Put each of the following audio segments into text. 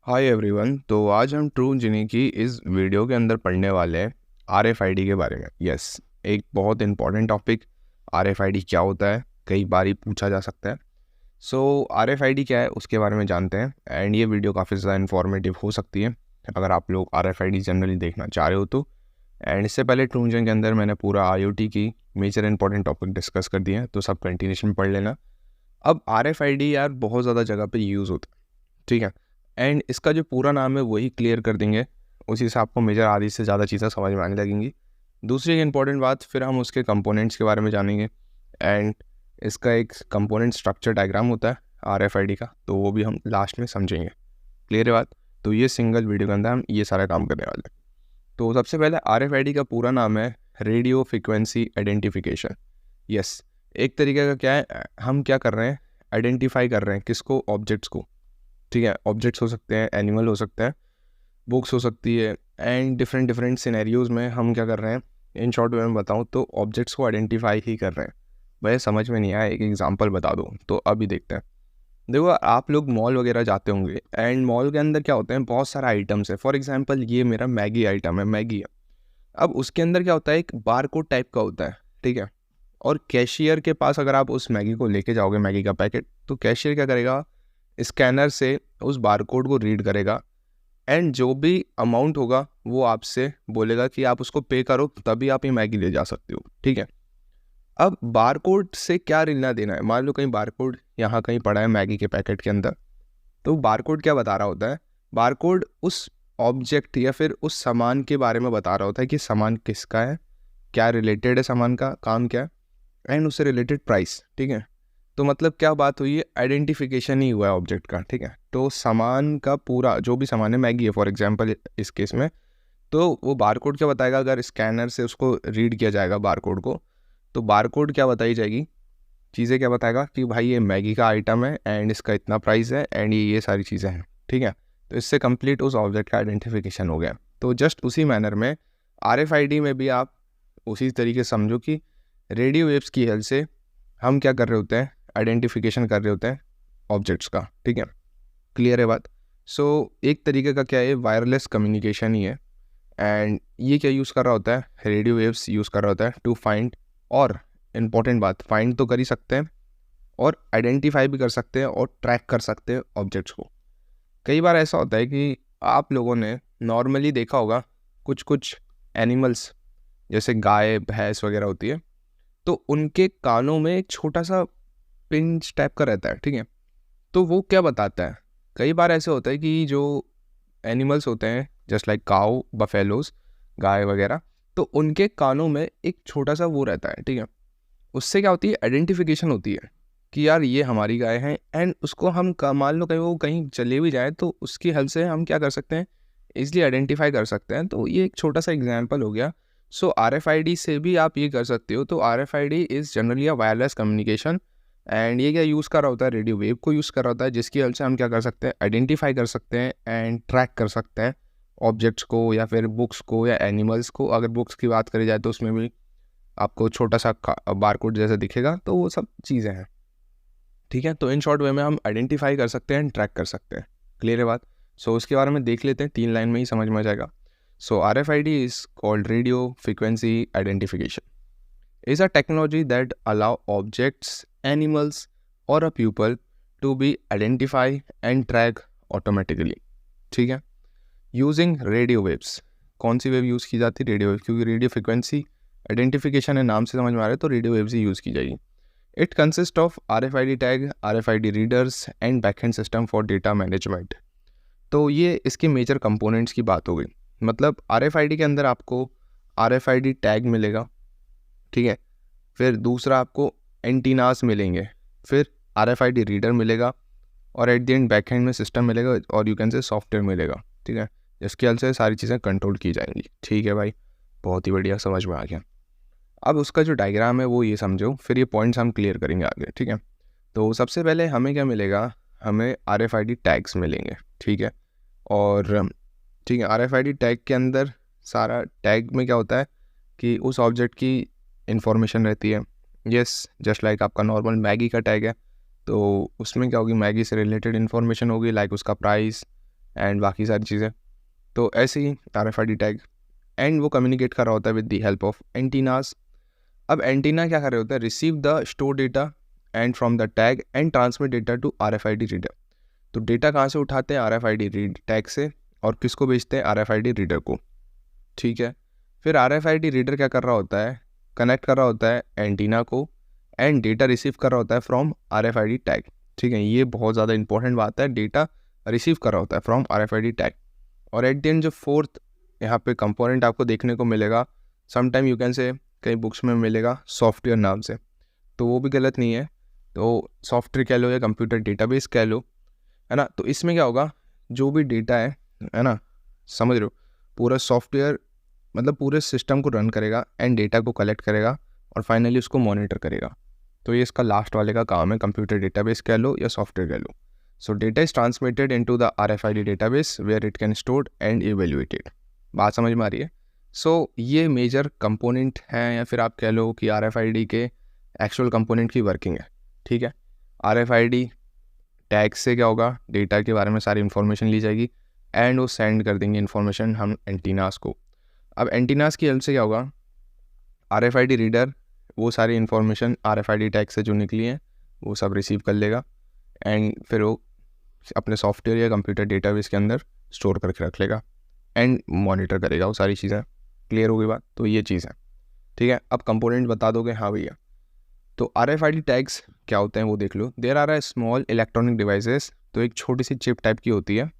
Hi everyone. तो आज हम ट्रू इंजीनियरिंग की इस वीडियो के अंदर पढ़ने वाले हैं आरएफआईडी के बारे में। यस, एक बहुत इंपॉर्टेंट टॉपिक। आरएफआईडी क्या होता है, कई बार ही पूछा जा सकता है। सो आरएफआईडी क्या है उसके बारे में जानते हैं। एंड ये वीडियो काफ़ी ज़्यादा इन्फॉर्मेटिव हो सकती है अगर आप लोग आरएफआईडी जनरली देखना चाह रहे हो तो। एंड इससे पहले ट्रू इंजीनियरिंग के अंदर मैंने पूरा आईओटी की मेजर इंपॉर्टेंट टॉपिक डिस्कस कर दिए हैं, तो सब कंटिन्यूशन पढ़ लेना। अब आरएफआईडी यार बहुत ज़्यादा जगह पे यूज़ होता है, ठीक है। एंड इसका जो पूरा नाम है वही क्लियर कर देंगे, उसी से आपको मेजर आधी से ज़्यादा चीज़ें समझ में आने लगेंगी। दूसरी इंपॉर्टेंट बात, फिर हम उसके कंपोनेंट्स के बारे में जानेंगे। एंड इसका एक कंपोनेंट स्ट्रक्चर डायग्राम होता है आरएफआईडी का, तो वो भी हम लास्ट में समझेंगे। क्लियर है बात? तो ये सिंगल वीडियो के अंदर हम ये सारा काम करने वाले हैं। तो सबसे पहले आरएफआईडी का पूरा नाम है रेडियो फ्रिक्वेंसी आइडेंटिफिकेशन। यस, एक तरीके का क्या है, हम क्या कर रहे हैं, आइडेंटिफाई कर रहे हैं किसको, ऑब्जेक्ट्स को। ठीक है, ऑब्जेक्ट्स हो सकते हैं, एनिमल हो सकते हैं, बुक्स हो सकती है। एंड डिफरेंट सिनेरियोज़ में हम क्या कर रहे हैं, इन शॉर्ट वे में बताऊँ तो ऑब्जेक्ट्स को आइडेंटिफाई ही कर रहे हैं। वह समझ में नहीं आया, एक एग्जांपल बता दो तो अभी देखते हैं। देखो, आप लोग मॉल वगैरह जाते होंगे एंड मॉल के अंदर क्या होते हैं, बहुत सारा आइटम्स है। फॉर एग्जांपल ये मेरा मैगी आइटम है, मैगी है। अब उसके अंदर क्या होता है, एक बारकोड टाइप का होता है, ठीक है। और कैशियर के पास अगर आप उस मैगी को लेके जाओगे, मैगी का पैकेट, तो कैशियर क्या करेगा, स्कैनर से उस बारकोड को रीड करेगा एंड जो भी अमाउंट होगा वो आपसे बोलेगा कि आप उसको पे करो, तभी आप ये मैगी ले जा सकते हो, ठीक है। अब बारकोड से क्या लेना देना है, मान लो कहीं बारकोड यहाँ कहीं पड़ा है मैगी के पैकेट के अंदर, तो बारकोड क्या बता रहा होता है, बारकोड उस ऑब्जेक्ट या फिर उस सामान के बारे में बता रहा होता है कि सामान किसका है, क्या रिलेटेड है सामान का, काम क्या है, एंड उससे रिलेटेड प्राइस, ठीक है। तो मतलब क्या बात हुई है, आइडेंटिफिकेशन ही हुआ है ऑब्जेक्ट का, ठीक है। तो सामान का पूरा जो भी सामान है, मैगी है फॉर एग्जांपल इस केस में, तो वो बारकोड क्या बताएगा, अगर स्कैनर से उसको रीड किया जाएगा बारकोड को, तो बारकोड क्या बताई जाएगी, चीज़ें क्या बताएगा कि भाई ये मैगी का आइटम है एंड इसका इतना प्राइस है एंड ये सारी चीज़ें हैं, ठीक है। तो इससे कंप्लीट उस ऑब्जेक्ट का आइडेंटिफिकेशन हो गया। तो जस्ट उसी मैनर में आरएफआईडी में भी आप उसी तरीके से समझो कि रेडियो वेव्स की हेल्प से हम क्या कर रहे होते हैं, आइडेंटिफिकेशन कर रहे होते हैं ऑब्जेक्ट्स का, ठीक है। क्लियर है बात? सो एक तरीके का क्या है, वायरलेस कम्युनिकेशन ही है। एंड ये क्या यूज़ कर रहा होता है, रेडियो वेव्स यूज़ कर रहा होता है टू फाइंड, और इम्पॉर्टेंट बात, फाइंड तो कर ही सकते हैं और आइडेंटिफाई भी कर सकते हैं और ट्रैक कर सकते हैं ऑब्जेक्ट्स को। कई बार ऐसा होता है कि आप लोगों ने नॉर्मली देखा होगा कुछ कुछ एनिमल्स, जैसे गाय भैंस वगैरह होती है, तो उनके कानों में एक छोटा सा पिंच टाइप का रहता है, ठीक है। तो वो क्या बताता है, कई बार ऐसे होता है कि जो एनिमल्स होते हैं जस्ट लाइक काऊ, बफेलोज, गाय वगैरह, तो उनके कानों में एक छोटा सा वो रहता है, ठीक है। उससे क्या होती है, आइडेंटिफिकेशन होती है कि यार ये हमारी गाय है। एंड उसको हम मान लो कहीं वो कहीं चले भी जाए तो उसकी हेल्प से हम क्या कर सकते हैं, इसलिए आइडेंटिफाई कर सकते हैं। तो ये एक छोटा सा एग्जाम्पल हो गया। सो आरएफआईडी से भी आप ये कर सकते हो। तो RFID is generally a wireless communication. And ये क्या यूज़ कर रहा होता है, रेडियो वेव को यूज़ कर रहा होता है, जिसकी हेल्प से हम क्या कर सकते हैं, आइडेंटिफाई कर सकते हैं एंड ट्रैक कर सकते हैं ऑब्जेक्ट्स को या फिर बुक्स को या एनिमल्स को। अगर बुक्स की बात करी जाए तो उसमें भी आपको छोटा सा बारकोड जैसा दिखेगा, तो वो सब चीज़ें हैं, ठीक है। तो इन शॉर्ट वे में हम आइडेंटिफाई कर सकते हैं, ट्रैक कर सकते हैं। क्लियर है बात? सो उसके बारे में देख लेते हैं, 3 लाइन में ही समझ में आ जाएगा। So RFID is called radio frequency identification, is a technology that allow objects, animals or a pupil to be identified and track automatically, ठीक है, using radio waves। कौन सी वेव यूज़ की जाती है, रेडियो वेव, क्योंकि रेडियो फ्रिक्वेंसी आइडेंटिफिकेशन है, नाम से समझ में आ रहा है, तो रेडियो वेव्स ही यूज़ की जाएगी। It consist of RFID tag, RFID readers and backend system for data management. तो ये इसके मेजर कंपोनेंट्स की बात हो गई। मतलब RFID के अंदर आपको RFID टैग मिलेगा, ठीक है। फिर दूसरा आपको एंटीनास मिलेंगे, फिर RFID रीडर मिलेगा, और एट द एंड बैकएंड में सिस्टम मिलेगा, और यू कैन से सॉफ्टवेयर मिलेगा, ठीक है, जिसकी हेल्प से सारी चीज़ें कंट्रोल की जाएंगी। ठीक है भाई, बहुत ही बढ़िया, समझ में आ गया। अब उसका जो डायग्राम है वो ये समझो, फिर ये पॉइंट्स हम क्लियर करेंगे आगे, ठीक है। तो सबसे पहले हमें क्या मिलेगा, हमें RFID टैग्स मिलेंगे, ठीक है। और ठीक है, RFID टैग के अंदर सारा टैग में क्या होता है कि उस ऑब्जेक्ट की इंफॉर्मेशन रहती है। यस, जस्ट लाइक आपका नॉर्मल मैगी का टैग है, तो उसमें क्या होगी, मैगी से रिलेटेड इन्फॉर्मेशन होगी, लाइक उसका प्राइस एंड बाकी सारी चीज़ें। तो ऐसे ही RFID टैग, एंड वो कम्युनिकेट कर रहा होता है with the help of antennas. अब एंटीना क्या कर रहे होते हैं, receive the store data and from the tag and transmit data to RFID reader. तो डेटा कहाँ से उठाते हैं, RFID रीड टैग से, और किसको भेजते हैं, RFID रीडर को। ठीक है, फिर RFID रीडर क्या कर रहा होता है, कनेक्ट कर रहा होता है एंटीना को, एंड डेटा रिसीव कर रहा होता है फ्रॉम RFID टैग। ठीक है, ये बहुत ज़्यादा इंपॉर्टेंट बात है, डेटा रिसीव कर रहा होता है फ्रॉम RFID टैग। और एट द एंड जो फोर्थ यहाँ पे कंपोनेंट आपको देखने को मिलेगा, समटाइम यू कैन से, कई बुक्स में मिलेगा सॉफ्टवेयर नाम से, तो वो भी गलत नहीं है, तो सॉफ्टवेयर कह लो या कंप्यूटर डेटाबेस कह लो, है ना। तो इसमें क्या होगा, जो भी डेटा है ना, समझ रहे हो, पूरा सॉफ्टवेयर मतलब पूरे सिस्टम को रन करेगा एंड डेटा को कलेक्ट करेगा और फाइनली उसको मॉनिटर करेगा। तो ये इसका लास्ट वाले का काम है, कंप्यूटर डेटाबेस कह लो या सॉफ्टवेयर कह लो। So data is transmitted into the RFID database where it can stored and evaluated. बात समझ में आ रही है। सो ये मेजर कंपोनेंट हैं, या फिर आप कह लो कि RFID के एक्चुअल कंपोनेंट की वर्किंग है। ठीक है, RFID टैग से क्या होगा, डेटा के बारे में सारी इन्फॉर्मेशन ली जाएगी एंड वो सेंड कर देंगे इन्फॉर्मेशन हम एंटीनास को। अब एंटीनास की हेल्प से क्या होगा, RFID रीडर वो सारी इन्फॉर्मेशन RFID टैग से जो निकली है वो सब रिसीव कर लेगा एंड फिर वो अपने सॉफ्टवेयर या कंप्यूटर डेटाबेस के अंदर स्टोर करके रख लेगा एंड मॉनिटर करेगा वो सारी चीज़ें। क्लियर हो गई बात। तो ये चीज़ है। ठीक है, अब कंपोनेंट बता दोगे, हाँ भैया। तो RFID टैग्स क्या होते हैं वो देख लो। There are a small electronic devices, तो एक छोटी सी चिप टाइप की होती है,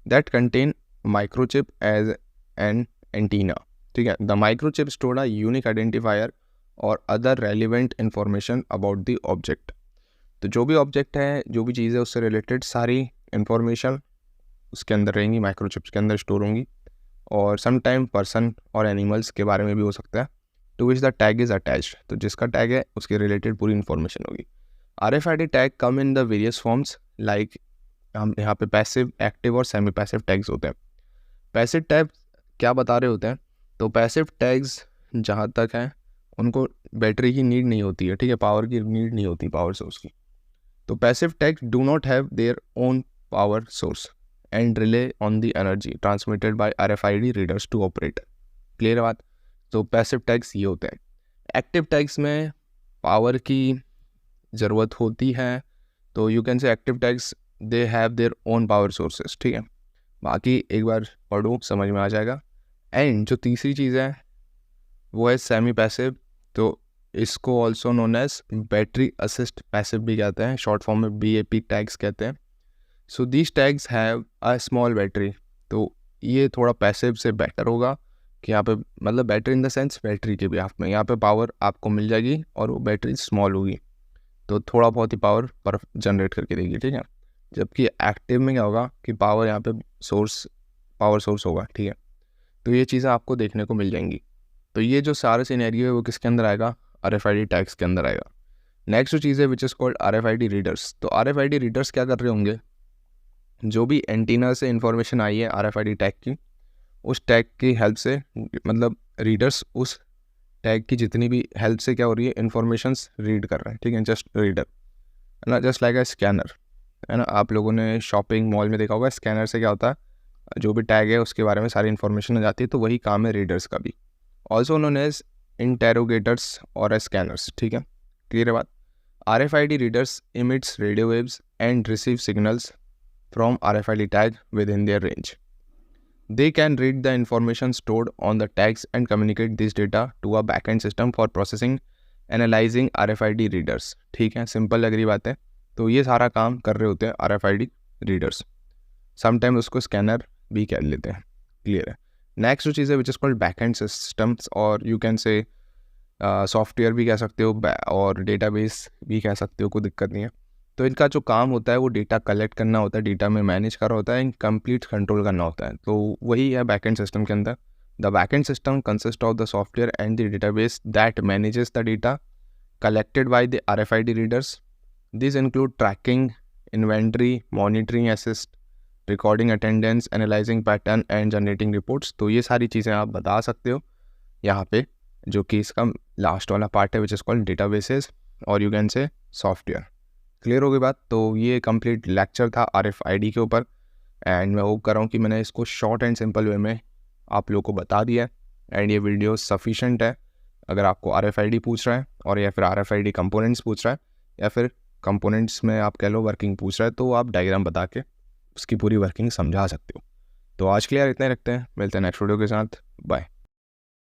that contain microchip as an antenna. ठीक है, the microchip store a unique identifier और other relevant information about the object. तो जो भी ऑब्जेक्ट है, जो भी चीज़ है, उससे रिलेटेड सारी इंफॉर्मेशन उसके अंदर रहेंगी, माइक्रोचिप्स के अंदर स्टोर होंगी, और सम टाइम पर्सन और एनिमल्स के बारे में भी हो सकता है, to which the tag is attached. तो जिसका टैग है उसके रिलेटेड पूरी इन्फॉर्मेशन होगी। RFID tag come in the various forms, like हम यहाँ पे पैसिव, एक्टिव और सेमी पैसिव टैग्स होते हैं। पैसिव टैग क्या बता रहे होते हैं, तो पैसिव टैग्स जहाँ तक हैं उनको बैटरी की नीड नहीं होती है। ठीक है, पावर की नीड नहीं होती, पावर सोर्स की। तो passive tags do not have their own power source and rely on the energy transmitted by RFID readers to operate. Clear बात। तो पैसिव टैग्स ये होते हैं। एक्टिव टैग्स में पावर की ज़रूरत होती है, तो you can say active tags they have their own power sources. ठीक है, बाकी एक बार पढ़ो समझ में आ जाएगा। एंड जो तीसरी चीज़ है वो है सेमी पैसिव, तो इसको also known as battery assist passive भी कहते हैं, शॉर्ट फॉर्म में BAP टैग्स कहते हैं। So these tags have a small battery. तो ये थोड़ा पैसिव से बेटर होगा कि यहाँ पे मतलब battery in the sense battery के भी आप में यहाँ पे पावर आपको मिल जाएगी और वो बैटरी स्मॉल होगी, तो थोड़ा बहुत ही पावर पर जनरेट करके देगी। ठीक है, जबकि एक्टिव में क्या होगा कि पावर यहाँ पे पावर सोर्स होगा। ठीक है, तो ये चीज़ें आपको देखने को मिल जाएंगी। तो ये जो सारे सिनेरियो है वो किसके अंदर आएगा, RFID टैग्स के अंदर आएगा। नेक्स्ट जो चीज़ है which is called RFID readers. तो RFID रीडर्स क्या कर रहे होंगे, जो भी एंटीना से इंफॉर्मेशन आई है RFID टैग की, उस टैग की हेल्प से मतलब रीडर्स उस टैग की जितनी भी हेल्प से क्या हो रही है, इन्फॉर्मेशंस रीड कर रहे हैं। ठीक है, जस्ट रीडर है ना, जस्ट लाइक अ स्कैनर है ना। आप लोगों ने शॉपिंग मॉल में देखा होगा, स्कैनर से क्या होता है, जो भी टैग है उसके बारे में सारी इन्फॉर्मेशन आ जाती है, तो वही काम है रीडर्स का भी। ऑल्सो नोन एज इंटेरोगेटर्स और स्कैनर्स। ठीक है, क्लियर है बात। RFID readers emits radio waves and receive signals from RFID tag within their range. They can read the information stored on the tags and communicate this data to a backend system for processing, analyzing RFID readers. ठीक है, simple लग रही बात है। तो ये सारा काम कर रहे होते हैं RFID रीडर्स। समटाइम उसको स्कैनर भी कह लेते हैं। क्लियर है। नेक्स्ट जो चीज़ है which is called backend systems, और यू कैन से सॉफ्टवेयर भी कह सकते हो और डेटाबेस भी कह सकते हो, कोई दिक्कत नहीं है। तो इनका जो काम होता है वो डेटा कलेक्ट करना होता है, डेटा में मैनेज कर होता है, कंप्लीट कंट्रोल करना होता है। तो वही है बैकएंड सिस्टम के अंदर। The backend system consist of the software and the database that manages the data collected by the RFID readers. This include tracking, inventory, monitoring, assist, recording attendance, analysing pattern and generating reports. तो ये सारी चीज़ें आप बता सकते हो यहाँ पे, जो कि इसका लास्ट वाला पार्ट है विच इज़ कॉल्ड डेटाबेसेस, और you can say software. Clear हो गई बात। तो ये कंप्लीट लेक्चर था RFID के ऊपर। एंड मैं होप कर रहा हूँ कि मैंने इसको शॉर्ट एंड सिंपल वे में आप लोगों को बता दिया है एंड ये वीडियो सफिशेंट है अगर आपको RFID पूछ रहा है और या फिर RFID कंपोनेंट्स पूछ रहा है या फिर कंपोनेंट्स में आप कह लो वर्किंग पूछ रहा है, तो आप डायग्राम बता के उसकी पूरी वर्किंग समझा सकते हो। तो आज के लिए यार इतना ही रखते हैं, मिलते हैं नेक्स्ट वीडियो के साथ। बाय।